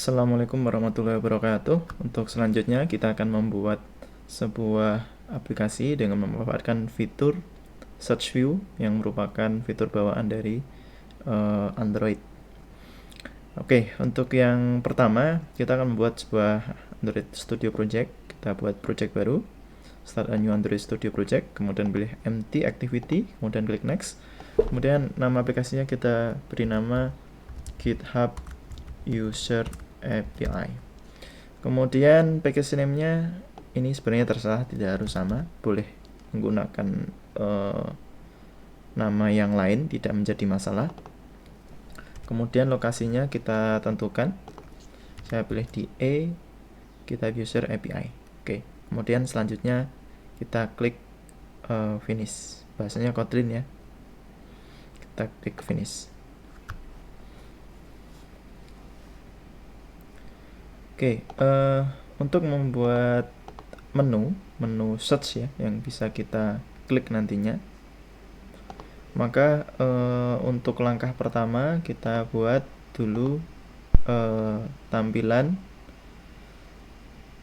Assalamualaikum warahmatullahi wabarakatuh. Untuk selanjutnya kita akan membuat sebuah aplikasi dengan memanfaatkan fitur Search View yang merupakan fitur bawaan dari Android. Oke, untuk yang pertama kita akan membuat sebuah Android Studio Project. Kita buat project baru, start a new Android Studio Project, kemudian pilih empty activity, kemudian klik next. Kemudian nama aplikasinya kita beri nama GitHub User API. Kemudian package name-nya ini sebenarnya terserah, tidak harus sama, boleh menggunakan nama yang lain, tidak menjadi masalah. Kemudian lokasinya kita tentukan, saya pilih di A, GitHub User API. Oke, kemudian selanjutnya kita klik finish, bahasanya Kotlin ya, kita klik finish. Oke, untuk membuat menu search ya yang bisa kita klik nantinya, maka untuk langkah pertama kita buat dulu tampilan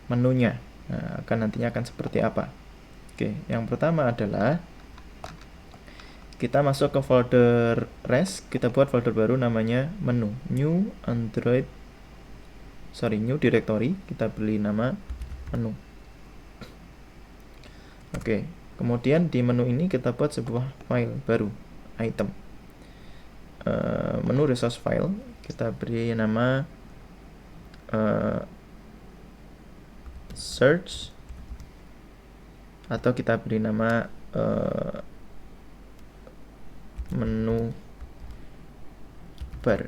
menunya. Nah, nantinya akan seperti apa. Oke, yang pertama adalah kita masuk ke folder rest, kita buat folder baru namanya menu, new directory, kita beri nama menu. Oke, kemudian di menu ini kita buat sebuah file baru, item, menu resource file, kita beri nama search, atau kita beri nama menu bar.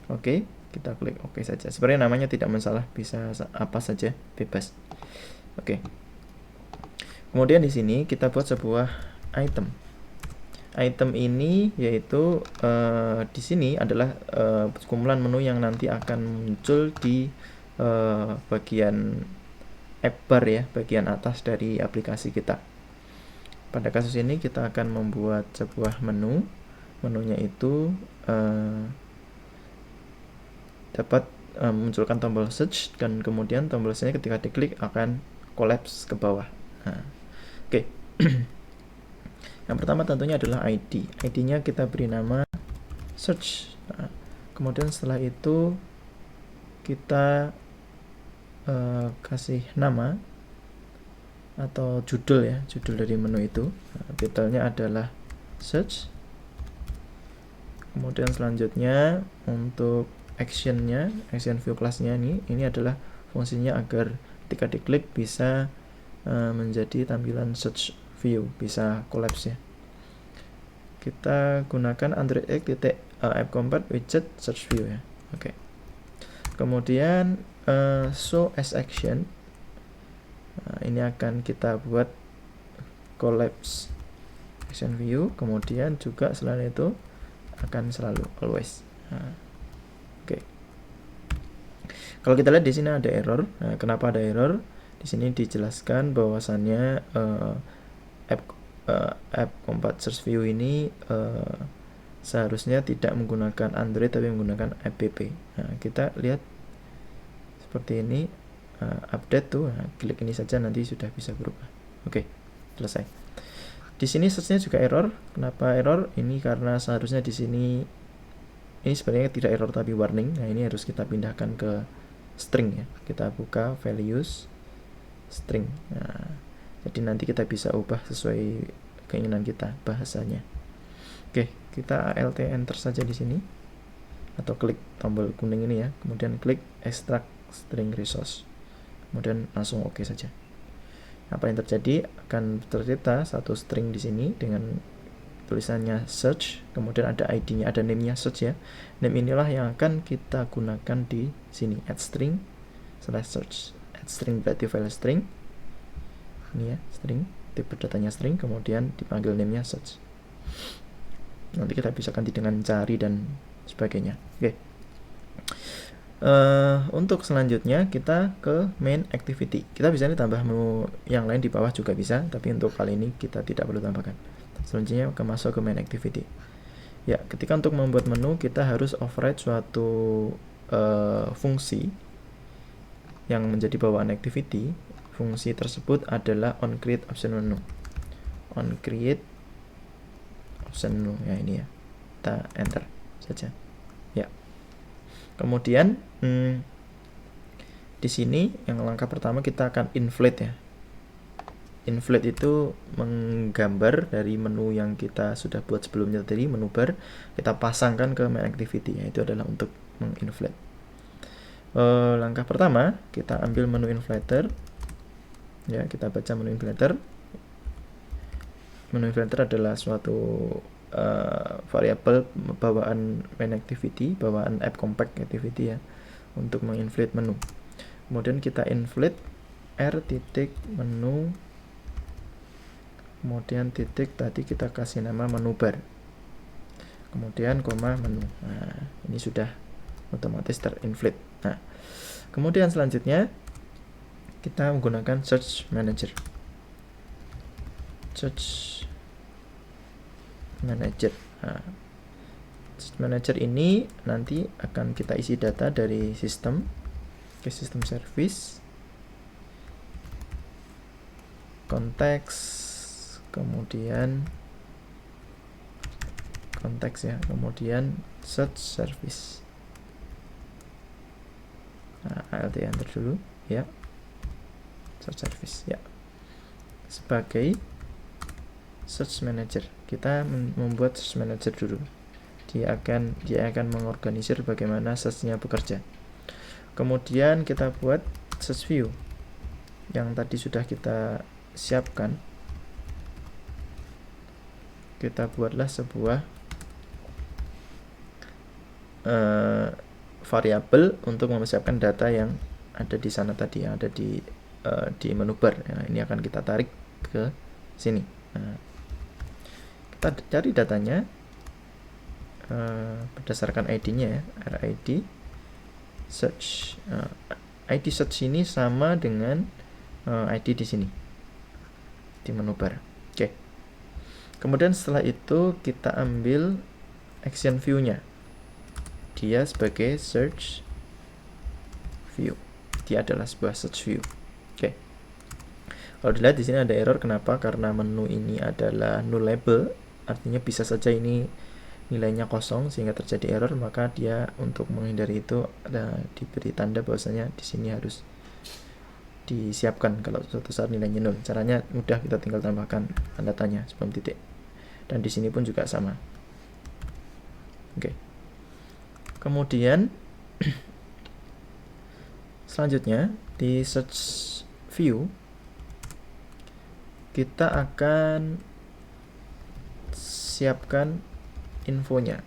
Oke, kita klik OK saja. Sebenarnya namanya tidak masalah, bisa apa saja, bebas. Oke. Kemudian di sini kita buat sebuah item. Item ini yaitu di sini adalah kumpulan menu yang nanti akan muncul di bagian app bar ya, bagian atas dari aplikasi kita. Pada kasus ini kita akan membuat sebuah menu. Menunya itu dapat munculkan tombol search, dan kemudian tombol search ketika diklik akan collapse ke bawah. Oke. Yang pertama tentunya adalah ID. ID-nya kita beri nama search. Kemudian setelah itu kita kasih nama atau judul ya, judul dari menu itu. Titelnya adalah search. Kemudian selanjutnya untuk actionnya, action view class-nya ini adalah fungsinya agar ketika diklik bisa menjadi tampilan search view, bisa collapse ya. Kita gunakan Android App Compat widget search view ya. Oke. Kemudian show as action, ini akan kita buat collapse action view. Kemudian juga selain itu akan selalu always. Oke. Kalau kita lihat di sini ada error. Nah, kenapa ada error? Di sini dijelaskan bahwasannya app Compat Search View ini seharusnya tidak menggunakan Android tapi menggunakan app. Nah, kita lihat seperti ini, update tuh. Nah, klik ini saja nanti sudah bisa berubah. Oke, selesai. Di sini search-nya juga error. Kenapa error? Ini karena seharusnya di sini ini sebenarnya tidak error tapi warning. Nah, ini harus kita pindahkan ke string ya. Kita buka values string. Nah, jadi nanti kita bisa ubah sesuai keinginan kita bahasanya. Oke, kita alt enter saja di sini atau klik tombol kuning ini ya. Kemudian klik extract string resource. Kemudian langsung oke saja. Apa yang terjadi, akan tercipta satu string di sini dengan tulisannya search, kemudian ada ID-nya, ada name-nya search ya. Name inilah yang akan kita gunakan di sini, add string /search. Add string berarti file string. Ini ya, string, tipe datanya string, kemudian dipanggil name-nya search. Nanti kita bisa ganti dengan cari dan sebagainya. Oke. Untuk selanjutnya kita ke main activity. Kita bisa nih tambah menu yang lain di bawah juga bisa, tapi untuk kali ini kita tidak perlu tambahkan. Selanjutnya kita masuk ke main activity. Ya, ketika untuk membuat menu kita harus override suatu fungsi yang menjadi bawaan activity. Fungsi tersebut adalah onCreate option menu. onCreate option menu ya, ini ya, kita enter saja ya. Kemudian di sini yang langkah pertama kita akan inflate ya. Inflate itu menggambar dari menu yang kita sudah buat sebelumnya tadi, menu bar, kita pasangkan ke main activity ya. Itu adalah untuk menginflate. Langkah pertama kita ambil menu inflater ya, kita baca menu inflater. Menu inflater adalah suatu variabel bawaan main activity, bawaan app compact activity ya, untuk menginflate menu. Kemudian kita inflate r titik menu, kemudian titik tadi kita kasih nama menu bar, kemudian koma menu. Nah, ini sudah otomatis terinflate. Nah, kemudian selanjutnya kita menggunakan search manager. Search manager. Nah, search manager ini nanti akan kita isi data dari sistem ke sistem service, konteks, kemudian konteks ya, kemudian search service. Nah, alt enter dulu ya, search service ya. Sebagai search manager, kita membuat search manager dulu. Dia akan mengorganisir bagaimana search-nya bekerja. Kemudian kita buat search view yang tadi sudah kita siapkan. Kita buatlah sebuah variabel untuk mempersiapkan data yang ada di sana tadi, yang ada di menu bar. Nah, ini akan kita tarik ke sini. Nah, kita cari datanya berdasarkan ID-nya ya, RID search. ID search ini sama dengan ID di sini di menu bar. Oke. Kemudian setelah itu kita ambil action view-nya. Dia sebagai search view. Dia adalah sebuah search view. Oke. Kalau dilihat di sini ada error, kenapa? Karena menu ini adalah null label, artinya bisa saja ini nilainya kosong sehingga terjadi error, maka dia untuk menghindari itu ada diberi tanda bahwasanya di sini harus disiapkan kalau suatu saat nilainya nol. Caranya mudah, kita tinggal tambahkan tanda tanya sebelum titik. Dan di sini pun juga sama. Oke. Kemudian selanjutnya di search view kita akan siapkan infonya.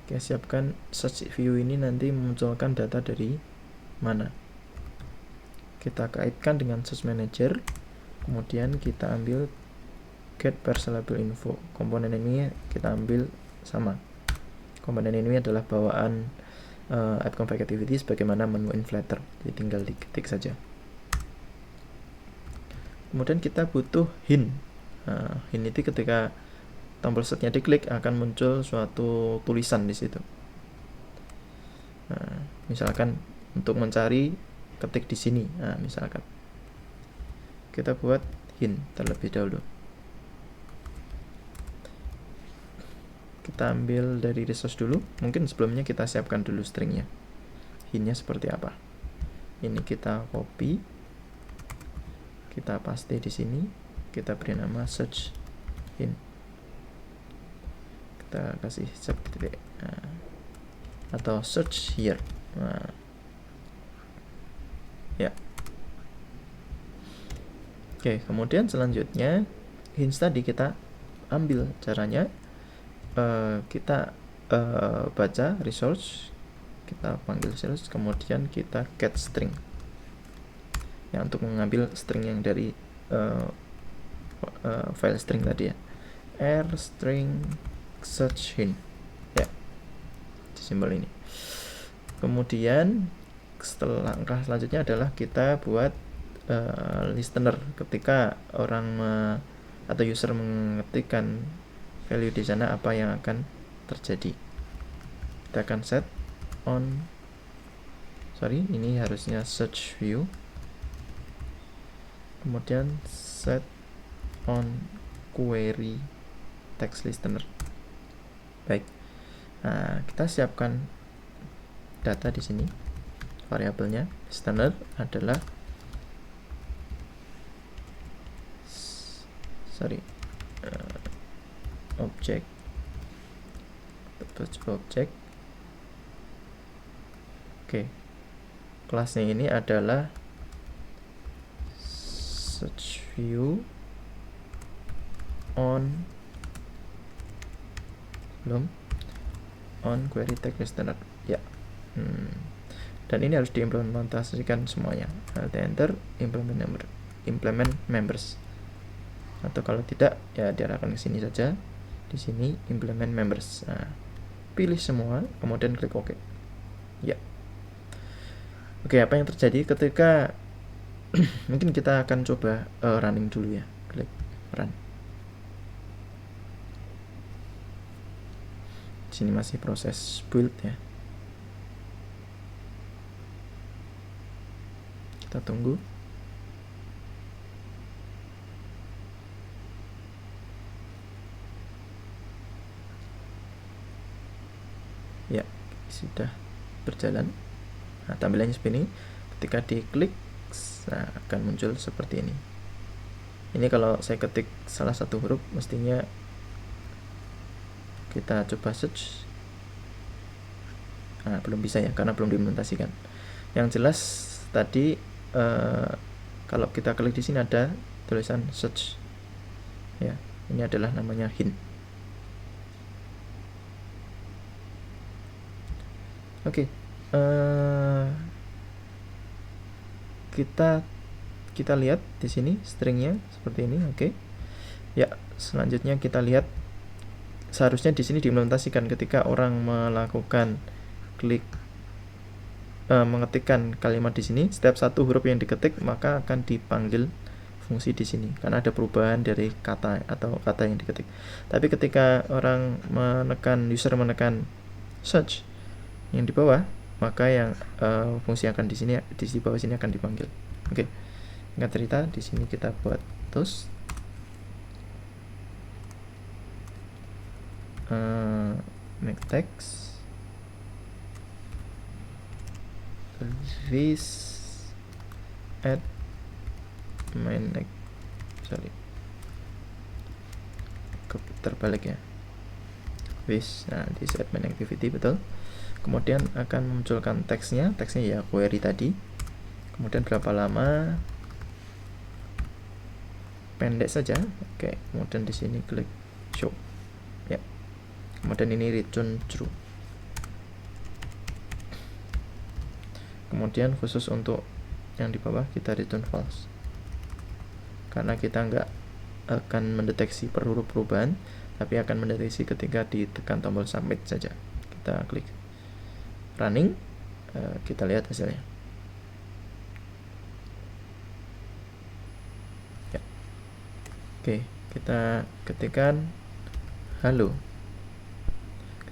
Oke, siapkan search view ini nanti memunculkan data dari mana. Kita kaitkan dengan search manager, kemudian kita ambil get parcel label info. Komponen ini kita ambil sama. Komponen ini adalah bawaan app compact activity sebagaimana menu inflater, jadi tinggal diketik saja. Kemudian kita butuh hint. Hint itu ketika tombol setnya diklik akan muncul suatu tulisan di situ. Misalkan untuk mencari, ketik di sini. Nah, misalkan kita buat hint terlebih dahulu. Kita ambil dari resource dulu. Mungkin sebelumnya kita siapkan dulu stringnya. Hintnya seperti apa? Ini kita copy, kita paste di sini. Kita beri nama search hint. Kita kasih subtitle atau search here. Nah, ya. Oke, kemudian selanjutnya hints tadi kita ambil. Caranya kita baca resource, kita panggil resource, kemudian kita get string ya, untuk mengambil string yang dari file string tadi ya, r string search hint ya, simbol ini. Kemudian setelah langkah selanjutnya adalah kita buat listener. Ketika orang atau user mengetikkan value di sana, apa yang akan terjadi. kita akan set on, ini harusnya search view, kemudian set on query text listener. Baik, nah kita siapkan data di sini. Variabelnya listener adalah object Oke, kelasnya ini adalah search view on query text listener ya. Dan ini harus diimplementasikan semuanya. Alt enter, implement members, atau kalau tidak ya diarahkan ke sini saja. Di sini implement members. Nah, pilih semua, kemudian klik OK. Ya. Oke, apa yang terjadi ketika mungkin kita akan coba running dulu ya. Klik run. Di sini masih proses build ya. Kita tunggu. Ya, sudah berjalan. Nah, tampilannya seperti ini. Ketika diklik, nah, akan muncul seperti ini. Ini kalau saya ketik salah satu huruf, mestinya kita coba search. Nah, belum bisa ya, karena belum diimplementasikan. Yang jelas tadi kalau kita klik di sini ada tulisan search. Ya, ini adalah namanya hint. Oke, kita lihat di sini stringnya seperti ini. Oke, ya selanjutnya kita lihat seharusnya di sini diimplementasikan ketika orang melakukan klik mengetikkan kalimat di sini, setiap satu huruf yang diketik maka akan dipanggil fungsi di sini karena ada perubahan dari kata atau kata yang diketik. Tapi ketika user menekan search yang di bawah, maka yang fungsi akan di bawah sini akan dipanggil. Oke. Singkat cerita, di sini kita buat toast make text this add main terbalik ya, this add main activity, betul. Kemudian akan memunculkan teksnya ya query tadi. Kemudian berapa lama, pendek saja. Oke, kemudian di sini klik show ya. Kemudian ini return true. Kemudian khusus untuk yang di bawah kita return false, karena kita nggak akan mendeteksi per huruf perubahan, tapi akan mendeteksi ketika ditekan tombol submit saja. Kita klik running, kita lihat hasilnya ya. Oke, kita ketikkan halo.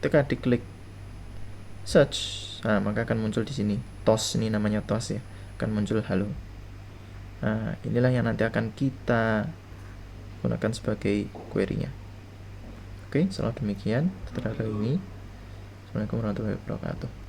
Ketika diklik search, maka akan muncul di sini toast, ini namanya toast ya, akan muncul halo. Nah, inilah yang nanti akan kita gunakan sebagai query-nya. Oke, setelah demikian tutorial kali ini. Assalamualaikum warahmatullahi wabarakatuh.